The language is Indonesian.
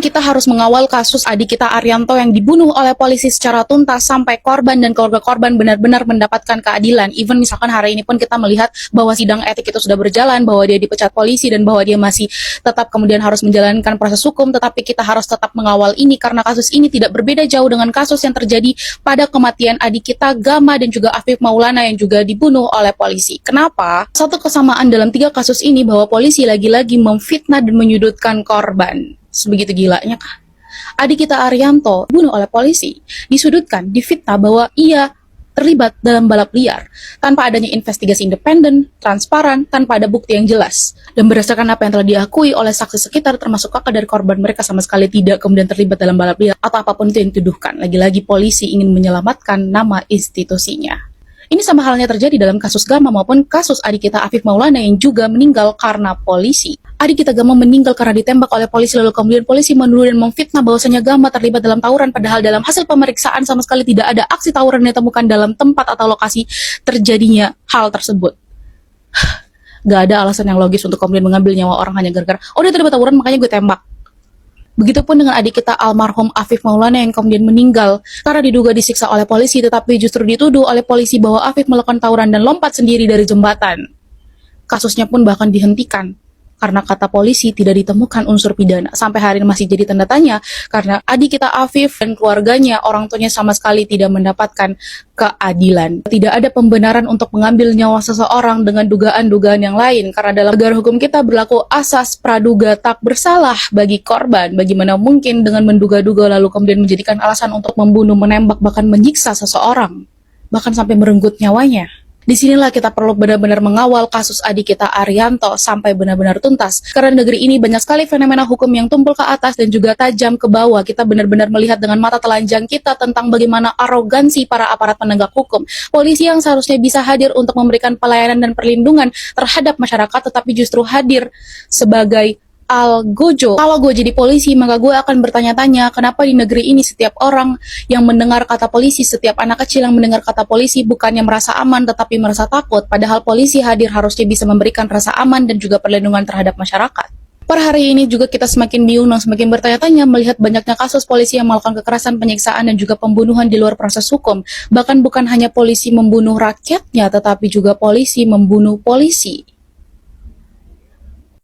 kita harus mengawal kasus adik kita Arianto yang dibunuh oleh polisi secara tuntas sampai korban dan keluarga korban benar-benar mendapatkan keadilan. Even misalkan hari ini pun kita melihat bahwa sidang etik itu sudah berjalan, bahwa dia dipecat polisi dan bahwa dia masih tetap kemudian harus menjalankan proses hukum, tetapi kita harus tetap mengawal ini karena kasus ini tidak berbeda jauh dengan kasus yang terjadi pada kematian adik kita Gama dan juga Afif Maulana yang juga dibunuh oleh polisi. Kenapa? Satu kesamaan dalam 3 kasus ini bahwa polisi lagi-lagi memfitnah dan menyudutkan korban. Sebegitu gilanya kah? Adik kita Arianto dibunuh oleh polisi, disudutkan, difitnah bahwa ia terlibat dalam balap liar tanpa adanya investigasi independen, transparan, tanpa ada bukti yang jelas. Dan berdasarkan apa yang telah diakui oleh saksi sekitar termasuk kakak dari korban, mereka sama sekali tidak kemudian terlibat dalam balap liar atau apapun itu yang dituduhkan. Lagi-lagi polisi ingin menyelamatkan nama institusinya. Ini sama halnya terjadi dalam kasus Gama maupun kasus adik kita Afif Maulana yang juga meninggal karena polisi. Adik kita Gama meninggal karena ditembak oleh polisi, lalu kemudian polisi menuduh dan memfitnah bahwasanya Gama terlibat dalam tawuran, padahal dalam hasil pemeriksaan sama sekali tidak ada aksi tawuran yang ditemukan dalam tempat atau lokasi terjadinya hal tersebut. Gak ada alasan yang logis untuk kemudian mengambil nyawa orang hanya gara-gara, oh dia terlibat tawuran makanya gue tembak. Begitupun dengan adik kita almarhum Afif Maulana yang kemudian meninggal karena diduga disiksa oleh polisi, tetapi justru dituduh oleh polisi bahwa Afif melakukan tawuran dan lompat sendiri dari jembatan. Kasusnya pun bahkan dihentikan karena kata polisi tidak ditemukan unsur pidana. Sampai hari ini masih jadi tanda tanya karena adik kita Afif dan keluarganya, orang tuanya sama sekali tidak mendapatkan keadilan. Tidak ada pembenaran untuk mengambil nyawa seseorang dengan dugaan-dugaan yang lain, karena dalam negara hukum kita berlaku asas praduga tak bersalah bagi korban. Bagaimana mungkin dengan menduga-duga lalu kemudian menjadikan alasan untuk membunuh, menembak, bahkan menyiksa seseorang, bahkan sampai merenggut nyawanya. Disinilah kita perlu benar-benar mengawal kasus adik kita Arianto sampai benar-benar tuntas. Karena negeri ini banyak sekali fenomena hukum yang tumpul ke atas dan juga tajam ke bawah. Kita benar-benar melihat dengan mata telanjang kita tentang bagaimana arogansi para aparat penegak hukum. Polisi yang seharusnya bisa hadir untuk memberikan pelayanan dan perlindungan terhadap masyarakat, tetapi justru hadir sebagai algojo. Kalau gue jadi polisi, maka gue akan bertanya-tanya kenapa di negeri ini setiap orang yang mendengar kata polisi, setiap anak kecil yang mendengar kata polisi bukannya merasa aman tetapi merasa takut, padahal polisi hadir harusnya bisa memberikan rasa aman dan juga perlindungan terhadap masyarakat. Per hari ini juga kita semakin bingung dan semakin bertanya-tanya melihat banyaknya kasus polisi yang melakukan kekerasan, penyiksaan, dan juga pembunuhan di luar proses hukum. Bahkan bukan hanya polisi membunuh rakyatnya, tetapi juga polisi membunuh polisi.